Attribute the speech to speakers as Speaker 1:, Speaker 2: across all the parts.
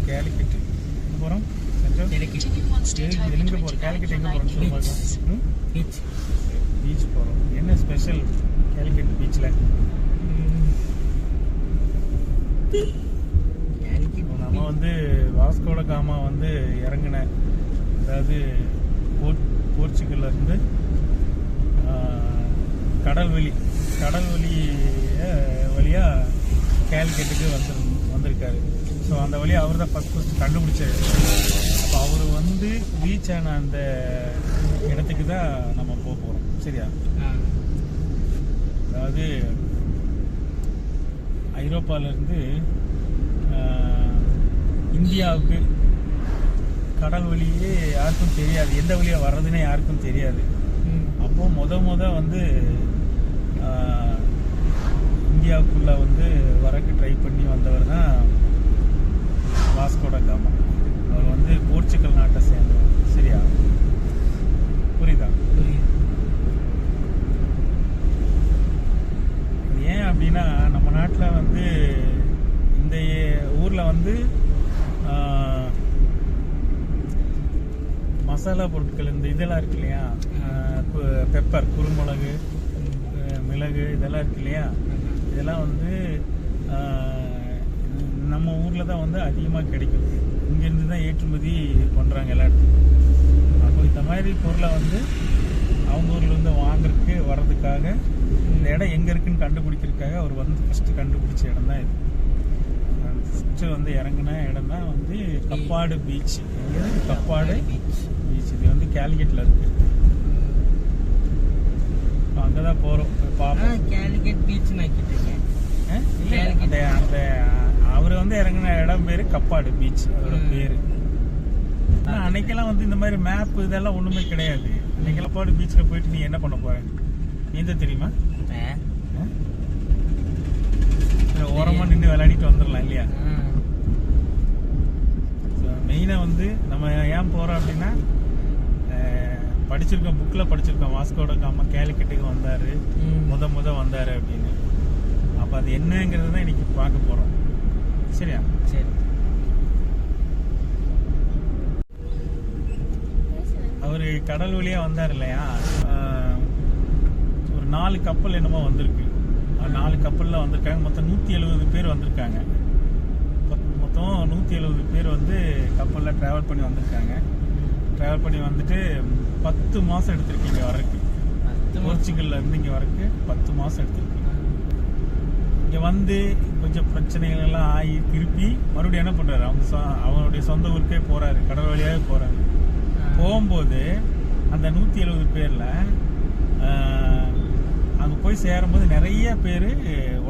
Speaker 1: கேலிக்கட்டு எங்கே போகிறோம்? எங்கே போகிறோம்? கேலிக்கட்டு எங்கே போகிறோம் சொல்லுவாங்க. பீச் போகிறோம். என்ன ஸ்பெஷல் கேலிக்கட் பீச்சில்? நம்ம வந்து வாஸ்கோட காமா வந்து இறங்கின, அதாவது போர்ச்சுகல்ல இருந்து கடல் வழியாக கேலிக்கட்டுக்கு வந்திருக்காரு. ஸோ அந்த வழியாக அவர் தான் ஃபஸ்ட் கண்டுபிடிச்சாரு. அப்போ அவர் வந்து ரீச் ஆன அந்த இடத்துக்கு தான் நம்ம போக போகிறோம். சரியா? அதாவது ஐரோப்பாவிலேருந்து இந்தியாவுக்கு கடல் வழியே யாருக்கும் தெரியாது, எந்த வழியாக வர்றதுன்னே யாருக்கும் தெரியாது. அப்போ முத வந்து இந்தியாவுக்குள்ளே வந்து வரக்கு ட்ரை பண்ணி வந்தவர் தான் வாஸ்கோட காமா. அவர் வந்து போர்ச்சுகல் நாட்டை சேர்ந்தவர். சரியா? புரியுதா? ஏன் அப்படின்னா நம்ம நாட்டில் வந்து இந்த ஊரில் வந்து மசாலா பொருட்கள் இந்த இதெல்லாம் இருக்கு இல்லையா, பெப்பர், குருமிளகு, மிளகு இதெல்லாம் இருக்கு இல்லையா, இதெல்லாம் வந்து நம்ம ஊரில் தான் வந்து அதிகமாக கிடைக்கும். இங்கேருந்து தான் ஏற்றுமதி பண்ணுறாங்க எல்லா இடத்துக்கும். அப்போ இந்த மாதிரி பொருளை வந்து அவங்க ஊரில் வந்து வாங்குறதுக்கு வர்றதுக்காக இந்த இடம் எங்கே இருக்குன்னு கண்டுபிடிக்கிறதுக்காக அவர் வந்து ஃபஸ்ட்டு கண்டுபிடிச்ச இடம் தான் இது. ஃபஸ்ட்டு வந்து இறங்கின இடம் தான் வந்து கப்பாடு பீச். கப்பாடு பீச் இது வந்து கேலிக்கட்டில் இருக்கு. அங்கே தான் போகிறோம். பார்ப்போம். கேலிக்கட் பீச் அந்த அவர் வந்து இறங்கின இடம் பேர் கப்பாடு பீச், அதோட பேர். அன்னைக்கெல்லாம் வந்து இந்த மாதிரி மேப் இதெல்லாம் ஒன்றுமே கிடையாது. அன்னைக்கு கப்பாடு பீச்சில் போயிட்டு நீ என்ன பண்ண போற? நீந்த தெரியுமா? ஓரமாக நின்று விளையாடிட்டு வந்துடலாம் இல்லையா? மெயினாக வந்து நம்ம ஏன் போகிறோம் அப்படின்னா, படிச்சிருக்கோம், புக்கில் படிச்சிருக்கோம், வாஸ்கோட காமா கேலிக்கட்டுக்கு வந்தார், முத வந்தார் அப்படின்னு. அப்போ அது என்னங்கிறது தான் இன்னைக்கு பார்க்க போகிறோம். சரியா? சரி. அவர் கடல் வழியாக வந்தார் இல்லையா, ஒரு 4 கப்பல் என்னமோ வந்திருக்கு. 4 கப்பலில் வந்திருக்காங்க. மொத்தம் 170 பேர் வந்திருக்காங்க. மொத்தம் 170 பேர் வந்து கப்பலில் ட்ராவல் பண்ணி வந்திருக்காங்க. ட்ராவல் பண்ணி வந்துட்டு 10 மாதம் எடுத்திருக்கீங்க வரக்கு. போர்ச்சுகல்ல இருந்து இங்கே வரக்கு 10 மாதம் எடுத்திருக்கு. இங்கே வந்து கொஞ்சம் பிரச்சனைகள் எல்லாம் ஆகி திருப்பி மறுபடியும் என்ன பண்ணுறாரு, அவனுடைய சொந்த ஊருக்கே போகிறாரு, கடல் வழியாகவே போகிறாரு. போகும்போது அந்த 170 பேரில் அங்கே போய் சேரும்போது நிறைய பேர்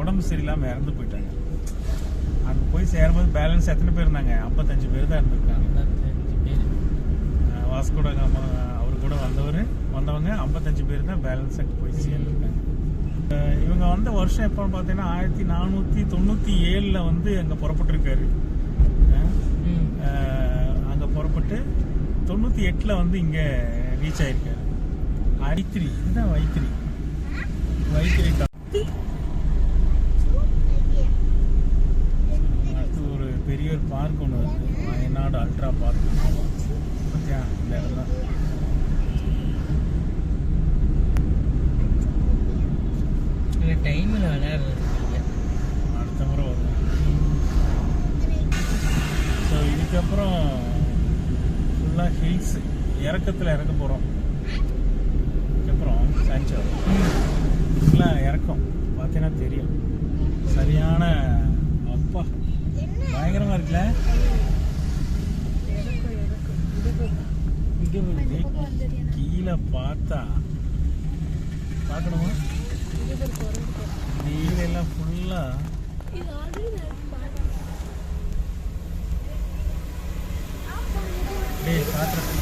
Speaker 1: உடம்பு சரியில்லாமல் இறந்து போயிட்டாங்க. அங்கே போய் சேரும்போது பேலன்ஸ் எத்தனை பேர் இருந்தாங்க? 55 பேர் தான் இருந்திருக்காங்க. வாஸ்கோட காமா அவர் கூட வந்தவங்க 55 பேர் தான் பேலன்ஸ் அங்கே போய் சேர்ந்துருக்காங்க. இவங்க வந்த வருஷம் எப்போன்னு பார்த்தீங்கன்னா 1497 வந்து அங்கே புறப்பட்டுருக்காரு. அங்கே புறப்பட்டு 98 வந்து இங்கே ரீச் ஆயிருக்காரு. வைத்திரி, இதுதான் வைத்திரி. அடுத்து ஒரு பெரிய ஒரு பார்க் ஒன்று வருது, வயநாடு அல்ட்ரா பார்க். பார்த்தியா? இந்த இடம் தான். டைமில் விளையாடுறது அடுத்த முறை வரும். ஸோ இதுக்கப்புறம் ஃபுல்லாக ஹில்ஸ், இறக்கத்தில் இறக்க போகிறோம். அதுக்கப்புறம் சான்ச்சர் ஃபுல்லாக இறக்கம் பார்த்தீங்கன்னா தெரியும். சரியான அப்பா பயங்கரமாக இருக்குல்ல. கீழே பார்த்தா பார்க்கணுமா? நீரெல்லாம் ஃபுல்லாக பார்க்குறேன்.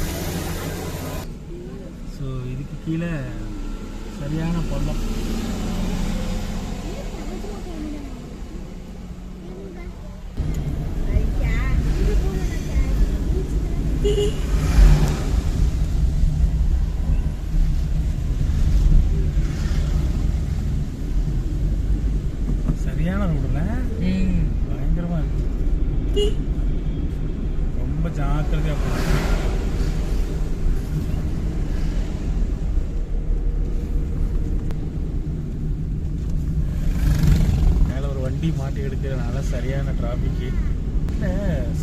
Speaker 1: ஸோ இதுக்கு கீழே சரியான பள்ளம். சரியான ரோடுல பயங்கரமா இருக்கு. மேலே ஒரு வண்டி மாட்டி எடுக்கிறதுனால சரியான டிராஃபிக்கு,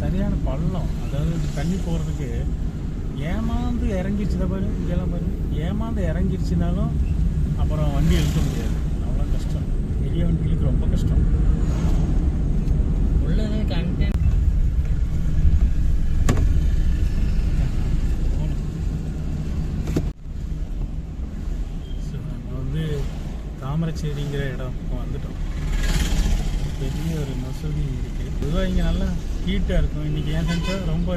Speaker 1: சரியான பள்ளம். அதாவது தண்ணி போகிறதுக்கு ஏமாந்து இறங்கிடுச்சு பாரு, இங்கெல்லாம் பாரு, ஏமாந்து இறங்கிடுச்சுனாலும் அப்புறம் வண்டி எடுக்க முடியாது. அவ்வளோ கஷ்டம், பெரிய வண்டிகளுக்கு ரொம்ப கஷ்டம்.
Speaker 2: உள்ளதே கண்டென்ட்
Speaker 1: வந்து தாமரைச்சேரிங்கிற இடம் வந்துட்டோம். பெரிய ஒரு மசூதி இருக்கு. பொதுவாக இங்கே நல்லா ஹீட்டாக இருக்கும். இன்னைக்கு ஏன் செஞ்சா ரொம்ப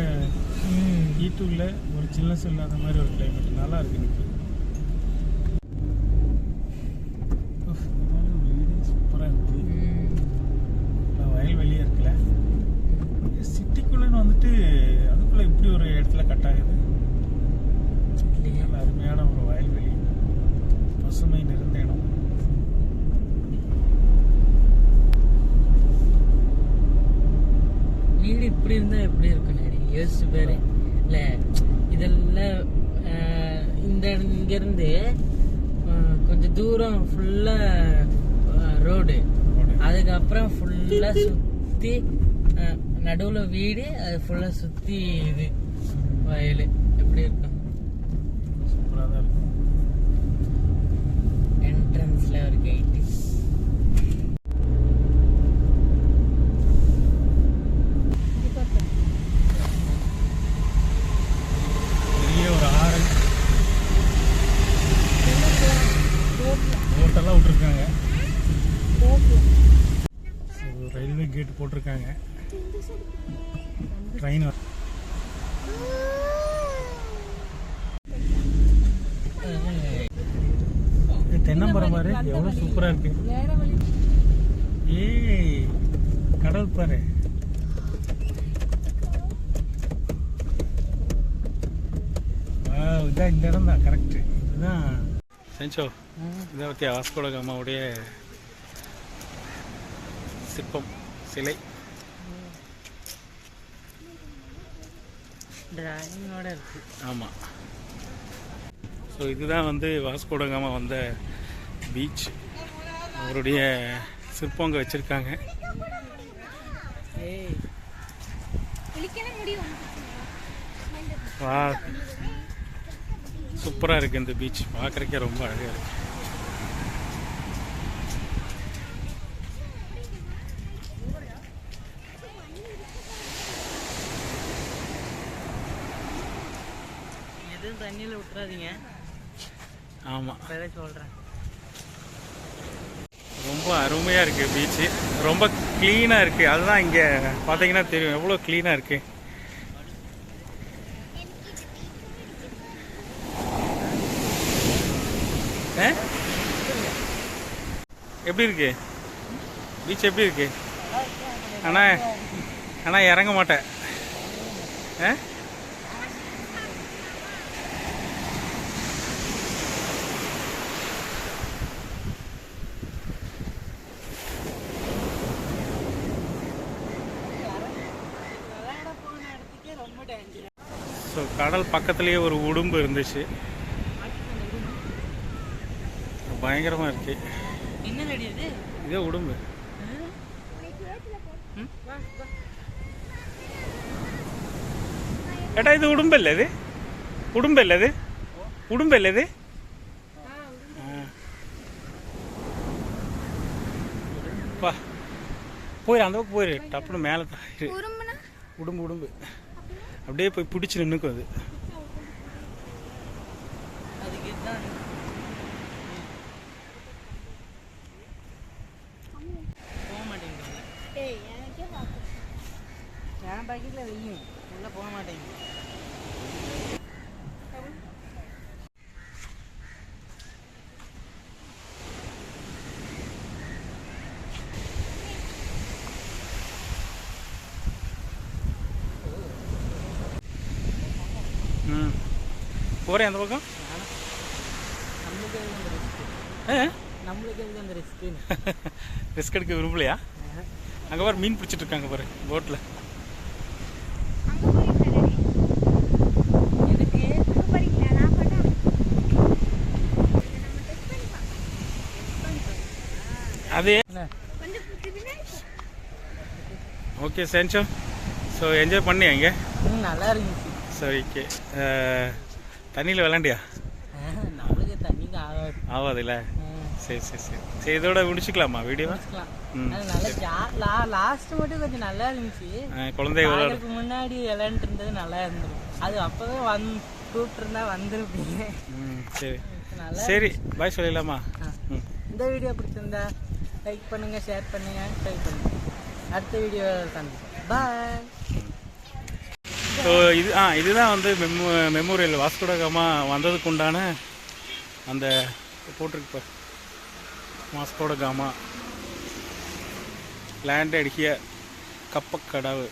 Speaker 1: ஹீட்டு இல்லை, ஒரு சில்னஸ் இல்லாத மாதிரி ஒரு கிளைமேட் நல்லா இருக்கு இன்னைக்கு. வீடு சூப்பராக இருக்குது. வயல்வெளியாக இருக்குல்ல, சிட்டிக்குள்ளேன்னு வந்துட்டு அதுக்குள்ளே இப்படி ஒரு இடத்துல கட் ஆகுது. அருமையான ஒரு வயல்வெளி, பசுமை நிறைந்த இடம்.
Speaker 2: வீடு இப்படி இருந்தா எப்படி இருக்கும் நேடி யோசிச்சு பேரு. இல்ல இதெல்லாம் இங்கிருந்து கொஞ்சம் தூரம் ஃபுல்லா ரோடு, அதுக்கப்புறம் ஃபுல்லா சுத்தி நடுவுல வீடு, அது ஃபுல்லா சுத்தி இது வயல். எப்படி இருக்கும்?
Speaker 1: சூப்பராக தான் இருக்கும்.
Speaker 2: என்ட்ரன்ஸ்ல ஒரு கேட்டு.
Speaker 1: பெரிய ஒரு ஆறு, போட்டெல்லாம் விட்டுருக்காங்க. ரயில்வே கேட் போட்டிருக்காங்க. ட்ரெயின் தென்னமரம் பாரு, எவ்வளோ சூப்பராக இருக்கு. ஏய் கடல் பாரு. இதான் இந்த இடம் தான் கரெக்டு. இதுதான் செஞ்சோ. இதை பற்றி வாஸ்கோ ட காமாவுடைய சிற்பம் சிலை.
Speaker 2: டிராயிங்கோட இருக்கு.
Speaker 1: ஆமாம். ஸோ இதுதான் வந்து வாஸ்கோ ட காமா வந்த பீச். அவருடைய சிற்பம் அங்கே வச்சுருக்காங்க. வா, சூப்பராக இருக்குது இந்த பீச். பார்க்குறக்கே ரொம்ப அழகாக இருக்குது.
Speaker 2: எதுவும் தண்ணியில் விட்டுறாதீங்க.
Speaker 1: ஆமாம்,
Speaker 2: சொல்கிறேன்.
Speaker 1: ரொம்ப அருமையாக இருக்குது பீச்சு. ரொம்ப க்ளீனாக இருக்குது. அதுதான் இங்கே பார்த்தீங்கன்னா தெரியும் எவ்வளோ க்ளீனாக இருக்குது. எப்படி இருக்கு பீச்? எப்படி இருக்கு? ஆனால் இறங்க மாட்டேன். ஸோ கடல் பக்கத்துலேயே ஒரு உடும்பு இருந்துச்சு. பயங்கரமாக இருக்கு. இதே உடும்பு. ஏட்டா இது உடும்பு இல்லை? இது உடும்பு இல்லை? இது உடும்பு இல்லை? இது போயிரு, அந்த பக்கம் போயிரு. டப்புனு மேலே தான் உடும்பு. உடும்பு அப்படியே போய் பிடிச்சி நின்றுக்கும் அது.
Speaker 2: பக்கெட்டில் வெய்யும் உள்ளே போக மாட்டேங்குது.
Speaker 1: போகிறேன் அந்த பக்கம்.
Speaker 2: நம்மளுக்கு எதுக்கு அந்த ரிஸ்க்கு?
Speaker 1: ரிஸ்க் எடுக்க விரும்பலையா? அங்கே பாரு மீன் பிடிச்சிட்டு இருக்காங்க பாரு போட்டில். ஓகே சென்ச்சோ. ஸோ என்ஜாய் பண்ணியா இங்கே?
Speaker 2: நல்லா இருந்துச்சு.
Speaker 1: சரி ஓகே. தண்ணியில் விளாண்டியா?
Speaker 2: நம்மளுக்கு தண்ணிக்கு
Speaker 1: ஆகாதுல்ல. சரி சரி சரி சரி, இதோட முடிச்சுக்கலாமா வீடியோவா?
Speaker 2: நல்லா லாஸ்ட் மட்டும் கொஞ்சம் நல்லா இருந்துச்சு.
Speaker 1: குழந்தைகளுக்கு
Speaker 2: முன்னாடி விளையாண்டு இருந்தது நல்லா இருந்துடும். அது அப்பவே கூப்பிட்டுருந்தா வந்துருப்பீங்க.
Speaker 1: சரி சரி, பாய் சொல்லிடலாமா?
Speaker 2: இந்த வீடியோ பிடிச்சிருந்தா லைக் பண்ணுங்க, ஷேர் பண்ணுங்க, சப்ஸ்கிரைப் பண்ணுங்க. அடுத்த வீடியோ சந்திப்போம். பாய்.
Speaker 1: ஸோ இதுதான் வந்து மெமோரியல் வாஸ்கோ ட காமா வந்ததுக்கு உண்டான அந்த போட்டிருக்கு பார், வாஸ்கோ ட காமா லேண்டட் ஹியர், கப்பக்கடவு.